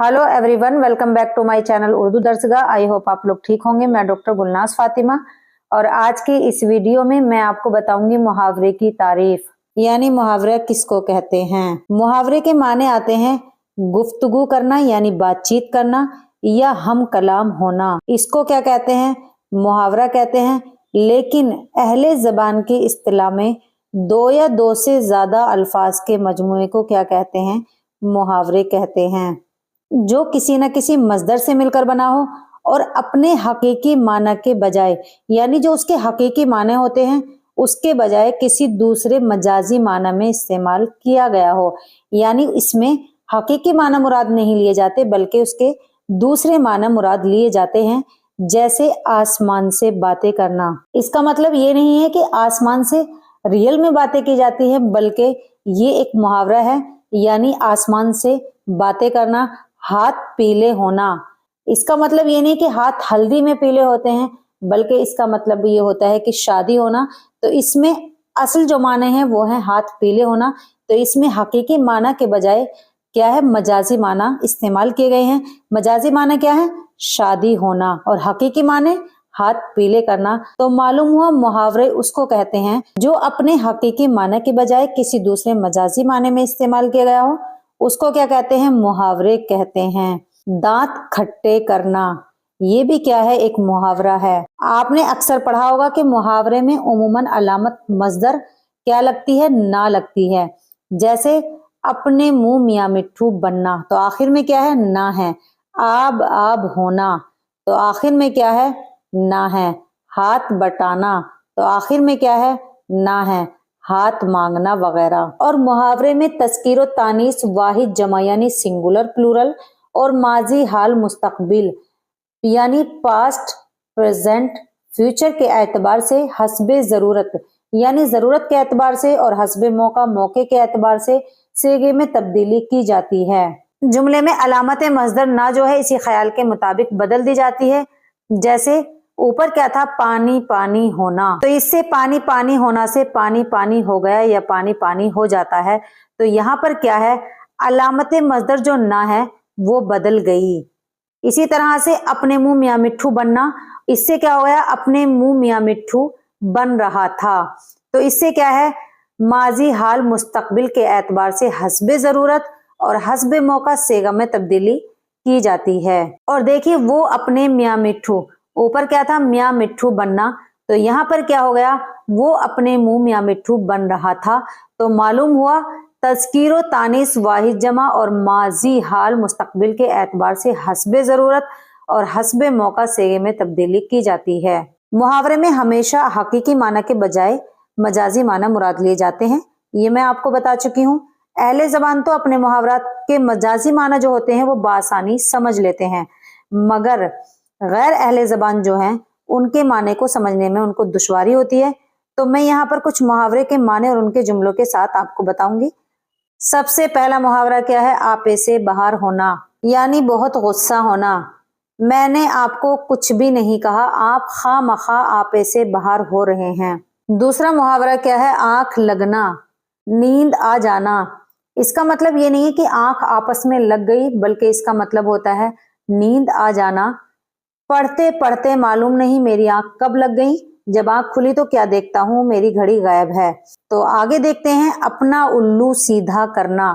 Hello everyone, welcome back to my channel Urdu Darsgah. I hope आप लोग ठीक होंगे। मैं डॉक्टर गुलनाज फातिमा और आज की इस वीडियो में मैं आपको बताऊंगी मुहावरे की तारीफ, यानी मुहावरा किसको कहते हैं। मुहावरे के माने आते हैं गुफ्तगू करना यानी बातचीत करना या हम कलाम होना। इसको क्या कहते हैं? मुहावरा कहते हैं। लेकिन अहले ज़बान की इस्तिलाह में दो या दो से ज्यादा अल्फाज के मजमूए को क्या कहते हैं? मुहावरे कहते हैं। जो किसी न किसी मजदर से मिलकर बना हो और अपने हकीकी माना के बजाय, यानी जो उसके हकीकी माने होते हैं उसके बजाय किसी दूसरे मजाजी माना में इस्तेमाल किया गया हो, यानी इसमें हकीकी माना मुराद नहीं लिए जाते बल्कि उसके दूसरे माना मुराद लिए जाते हैं। जैसे आसमान से बातें करना। इसका मतलब ये नहीं है कि आसमान से रियल में बातें की जाती है, बल्कि ये एक मुहावरा है, यानी आसमान से बातें करना। हाथ पीले होना, इसका मतलब ये नहीं कि हाथ हल्दी में पीले होते हैं, बल्कि इसका मतलब ये होता है कि शादी होना। तो इसमें असल जो माने हैं वो है हाथ पीले होना। तो इसमें हकीकी माना के बजाय क्या है? मजाजी माना इस्तेमाल किए गए हैं। मजाजी माना क्या है? शादी होना, और हकीकी माने हाथ पीले करना। तो मालूम हुआ मुहावरे उसको कहते हैं जो अपने हकीकी माना के बजाय किसी दूसरे मजाजी माने में इस्तेमाल किया गया हो, उसको क्या कहते हैं? मुहावरे कहते हैं। दांत खट्टे करना, ये भी क्या है? एक मुहावरा है। आपने अक्सर पढ़ा होगा कि मुहावरे में उमूमन अलामत मजदर क्या लगती है? ना लगती है। जैसे अपने मुंह मियाँ मिट्ठू बनना, तो आखिर में क्या है? ना है। आब आब होना, तो आखिर में क्या है? ना है। हाथ बटाना, तो आखिर में क्या है? ना है। हाथ मांगना वगैरह। और मुहावरे में तस्कीर व तानीस वाहिद जमा यानी सिंगुलर प्लूरल और माजी हाल मुस्तकबिल यानी पास्ट प्रेजेंट फ्यूचर के एतबार से हस्बे जरूरत यानी जरूरत के एतबार से और हस्बे मौका मौके के एतबार से सीगे में तब्दीली की जाती है। जुमले में अलामत मजदर ना जो है इसी ख्याल के मुताबिक बदल दी जाती है। जैसे ऊपर क्या था? पानी पानी होना, तो इससे पानी पानी होना से पानी पानी हो गया या पानी पानी हो जाता है। तो यहाँ पर क्या है? अलामत मजदर जो ना है वो बदल गई। इसी तरह से अपने मुंह मियाँ मिट्ठू बनना, इससे क्या हो गया? अपने मुंह मियाँ मिट्ठू बन रहा था। तो इससे क्या है? माजी हाल मुस्तकबिल के एतबार से हस्बे जरूरत और हस्बे मौका सेगा में तब्दीली की जाती है। और देखिए वो अपने मियाँ मिट्ठू, ऊपर क्या था? मियाँ मिट्ठू बनना, तो यहाँ पर क्या हो गया? वो अपने मुंह मियाँ मिट्ठू बन रहा था। तो मालूम हुआ तज़कीर व तानीस वाहिद जमा और माजी हाल मुस्तकबिल के एतबार से हस्बे जरूरत और हस्बे मौका सेगे में तब्दीली की जाती है। मुहावरे में हमेशा हकीकी माना के बजाय मजाजी माना मुराद लिए जाते हैं, ये मैं आपको बता चुकी हूँ। अहले ज़बान तो अपने मुहावरात के मजाजी माना जो होते हैं वो बासानी समझ लेते हैं, मगर गैर अहले ज़बान जो हैं उनके माने को समझने में उनको दुश्वारी होती है। तो मैं यहाँ पर कुछ मुहावरे के माने और उनके जुमलों के साथ आपको बताऊंगी। सबसे पहला मुहावरा क्या है? आपे से बाहर होना, यानी बहुत गुस्सा होना। मैंने आपको कुछ भी नहीं कहा, आप खामखा आपे से बाहर हो रहे हैं। दूसरा मुहावरा क्या है? आंख लगना, नींद आ जाना। इसका मतलब ये नहीं है कि आंख आपस में लग गई, बल्कि इसका मतलब होता है नींद आ जाना। पढ़ते पढ़ते मालूम नहीं मेरी आंख कब लग गई, जब आंख खुली तो क्या देखता हूँ मेरी घड़ी गायब है। तो आगे देखते हैं, अपना उल्लू सीधा करना।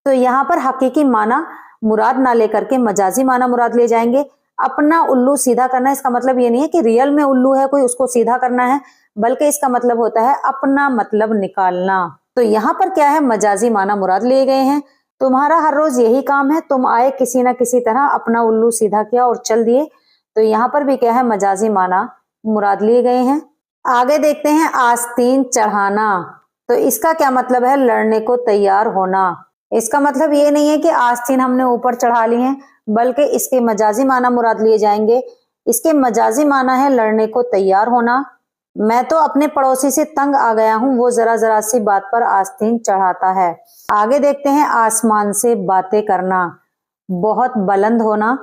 तो यहाँ पर हकीकी माना मुराद ना लेकर के मजाजी माना मुराद ले जाएंगे। अपना उल्लू सीधा करना, इसका मतलब ये नहीं है कि रियल में उल्लू है कोई उसको सीधा करना है, बल्कि इसका मतलब होता है अपना मतलब निकालना। तो यहाँ पर क्या है? मजाजी माना मुराद लिए गए हैं। तुम्हारा हर रोज यही काम है, तुम आए किसी ना किसी तरह अपना उल्लू सीधा किया और चल दिए। तो यहाँ पर भी क्या है? मजाजी माना मुराद लिए गए हैं। आगे देखते हैं, आस्तीन चढ़ाना। तो इसका क्या मतलब है? लड़ने को तैयार होना। इसका मतलब ये नहीं है कि आस्तीन हमने ऊपर चढ़ा ली है, बल्कि इसके मजाजी माना मुराद लिए जाएंगे। इसके मजाजी माना है लड़ने को तैयार होना। मैं तो अपने पड़ोसी से तंग आ गया हूँ, वो जरा जरा सी बात पर आस्तीन चढ़ाता है। आगे देखते हैं, आसमान से बातें करना, बहुत बुलंद होना।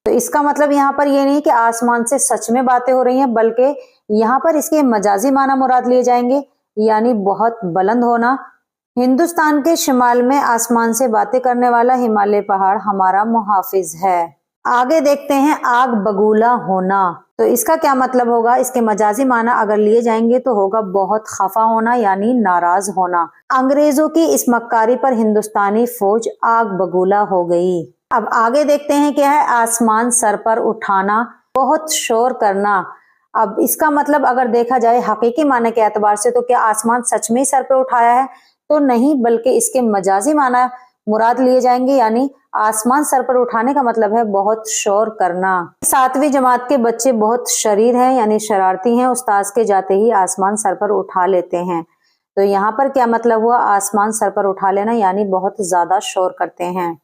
तो इसका मतलब यहाँ पर ये नहीं कि आसमान से सच में बातें हो रही हैं, बल्कि यहाँ पर इसके मजाजी माना मुराद लिए जाएंगे, यानी बहुत बुलंद होना। हिंदुस्तान के शिमाल में आसमान से बातें करने वाला हिमालय पहाड़ हमारा मुहाफिज है। आगे देखते हैं आग बगूला होना। तो इसका क्या मतलब होगा? इसके मजाजी माना अगर लिए जाएंगे तो होगा बहुत खफा होना यानी नाराज होना। अंग्रेजों की इस मक्कारी पर हिंदुस्तानी फौज आग बगूला हो गई। अब आगे देखते हैं क्या है, आसमान सर पर उठाना, बहुत शोर करना। अब इसका मतलब अगर देखा जाए हकीकी माने के एतबार से तो क्या आसमान सच में ही सर पर उठाया है? तो नहीं, बल्कि इसके मजाजी माना मुराद लिए जाएंगे, यानी आसमान सर पर उठाने का मतलब है बहुत शोर करना। 7वीं जमात के बच्चे बहुत शरीर हैं यानी शरारती हैं, उस्ताद के जाते ही आसमान सर पर उठा लेते हैं। तो यहाँ पर क्या मतलब हुआ? आसमान सर पर उठा लेना यानी बहुत ज्यादा शोर करते हैं।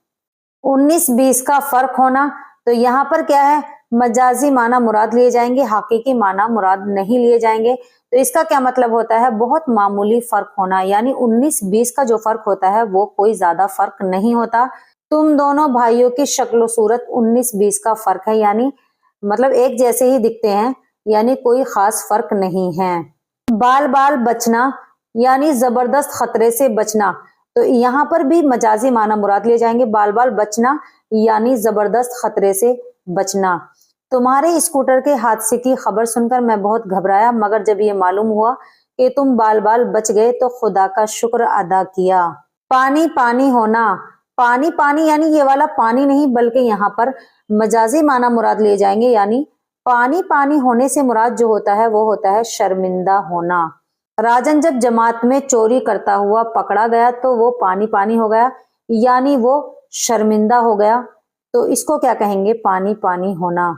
19-20 का फर्क होना, तो यहाँ पर क्या है, मजाजी माना मुराद लिए जाएंगे, हकीकी माना मुराद नहीं लिए जाएंगे। तो इसका क्या मतलब होता है? बहुत मामूली फर्क होना, यानी 19-20 का जो फर्क होता है वो कोई ज्यादा फर्क नहीं होता। तुम दोनों भाइयों की शक्ल सूरत 19-20 का फर्क है, यानी मतलब एक जैसे ही दिखते हैं, यानी कोई खास फर्क नहीं है। बाल बाल बचना यानी जबरदस्त खतरे से बचना, तो यहाँ पर भी मजाजी माना मुराद लिए जाएंगे। बाल बाल बचना यानी जबरदस्त खतरे से बचना। तुम्हारे स्कूटर के हादसे की खबर सुनकर मैं बहुत घबराया, मगर जब ये मालूम हुआ कि तुम बाल बाल बच गए तो खुदा का शुक्र अदा किया। पानी पानी होना, पानी पानी यानी ये वाला पानी नहीं, बल्कि यहाँ पर मजाजी माना मुराद लिए जाएंगे, यानी पानी पानी होने से मुराद जो होता है वो होता है शर्मिंदा होना। राजन जब जमात में चोरी करता हुआ पकड़ा गया तो वो पानी पानी हो गया, यानी वो शर्मिंदा हो गया। तो इसको क्या कहेंगे? पानी पानी होना।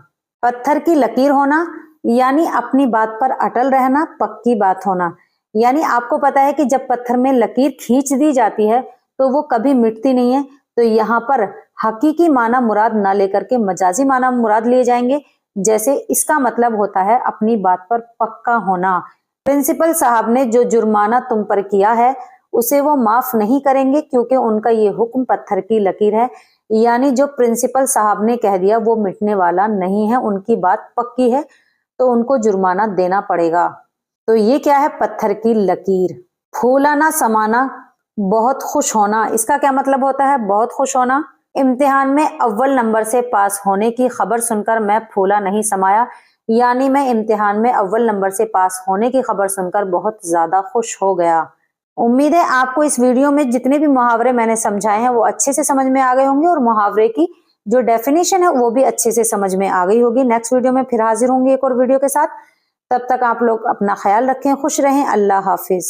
पत्थर की लकीर होना यानी अपनी बात पर अटल रहना, पक्की बात होना। यानी आपको पता है कि जब पत्थर में लकीर खींच दी जाती है तो वो कभी मिटती नहीं है। तो यहाँ पर हकीकी माना मुराद ना लेकर के मजाजी माना मुराद लिए जाएंगे। जैसे इसका मतलब होता है अपनी बात पर पक्का होना। प्रिंसिपल साहब ने जो जुर्माना तुम पर किया है उसे वो माफ नहीं करेंगे, क्योंकि उनका ये हुक्म पत्थर की लकीर है। यानी जो प्रिंसिपल साहब ने कह दिया वो मिटने वाला नहीं है, उनकी बात पक्की है, तो उनको जुर्माना देना पड़ेगा। तो ये क्या है? पत्थर की लकीर। फूला ना समाना, बहुत खुश होना। इसका क्या मतलब होता है? बहुत खुश होना। इम्तिहान में अव्वल नंबर से पास होने की खबर सुनकर मैं फूला नहीं समाया, यानी मैं इम्तिहान में अव्वल नंबर से पास होने की खबर सुनकर बहुत ज्यादा खुश हो गया। उम्मीद है आपको इस वीडियो में जितने भी मुहावरे मैंने समझाए हैं वो अच्छे से समझ में आ गए होंगे, और मुहावरे की जो डेफिनेशन है वो भी अच्छे से समझ में आ गई होगी। नेक्स्ट वीडियो में फिर हाजिर होंगे एक और वीडियो के साथ। तब तक आप लोग अपना ख्याल रखें, खुश रहें। अल्लाह हाफिज।